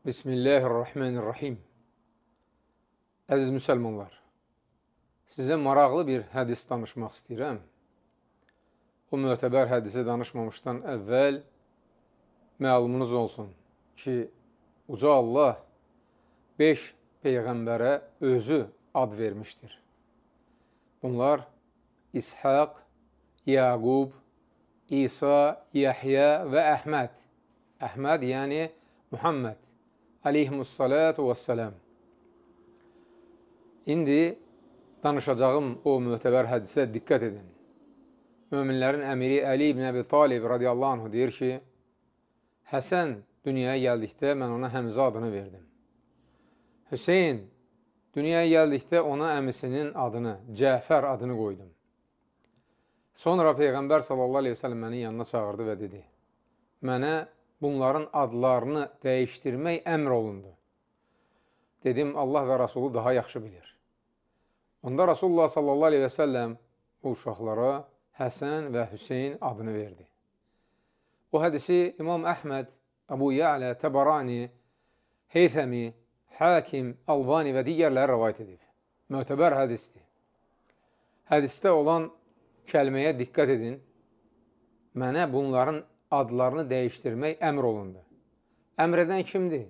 Bismillahirrahmanirrahim. Əziz müsəlmanlar, sizə maraqlı bir hədis danışmaq istəyirəm. O mötəbər hədisi danışmamışdan əvvəl məlumunuz olsun ki, Uca Allah 5 peyğəmbərə özü ad vermişdir. Bunlar İshaq, Yaqub, İsa, Yahya və Əhməd. Əhməd yəni Muhammed aleyhimussalatu vesselam. İndi danışacağım o mötəbər hədisə diqqət edin. Möminlərin əmiri Əli ibn Əbi Talib radiyallahu anh deyir ki, Həsən dünyaya gəldikdə mən ona Həmzə adını verdim. Hüseyin dünyaya gəldikdə ona əmisinin adını, Cəfər adını qoydum. Sonra Peyğəmbər sallallahu aleyhi ve sellem məni yanına çağırdı və dedi, mənə bunların adlarını dəyişdirmək əmr olundu. Dedim, Allah və Rasulü daha yaxşı bilir. Onda Rasulullah sallallahu aleyhi ve sellem bu uşaqlara Həsən və Hüseyin adını verdi. Bu hədisi İmam Əhməd, Əbu Ya'lə, Təbarani, Heythəmi, Hakim, Albani və digərləri rəvayət edib. Mötəbər hədisdir. Hədisdə olan kəlməyə diqqət edin. Mənə bunların adlarını dəyişdirmək əmr olundu. Əmr edən kimdir?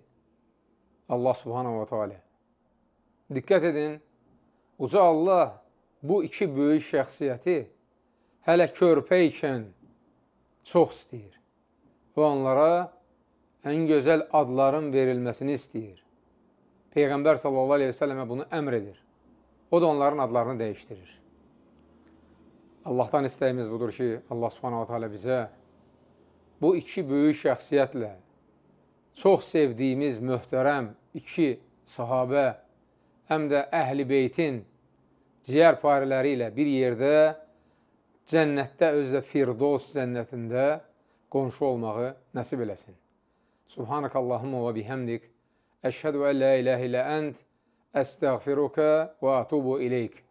Allah subhanahu wa ta'ala. Diqqət edin, Uca Allah bu iki böyük şəxsiyyəti hələ körpə ikən çox istəyir və onlara ən gözəl adların verilməsini istəyir. Peyğəmbər sallallahu aleyhi ve sellemə bunu əmr edir. O da onların adlarını dəyişdirir. Allahdan istəyimiz budur ki, Allah subhanahu wa ta'ala bizə bu iki böyük şəxsiyyətlə çox sevdiyimiz möhtərəm iki sahabə, həm də Əhl-i Beytin ciyərpariləri ilə bir yerdə cənnətdə, özdə Firdos cənnətində qonşu olmağı nəsib eləsin. Subhanakallahumma və bihəmdik, əşhədu ən la iləhə ilə ənd, əstəğfiruka və atubu ileyk.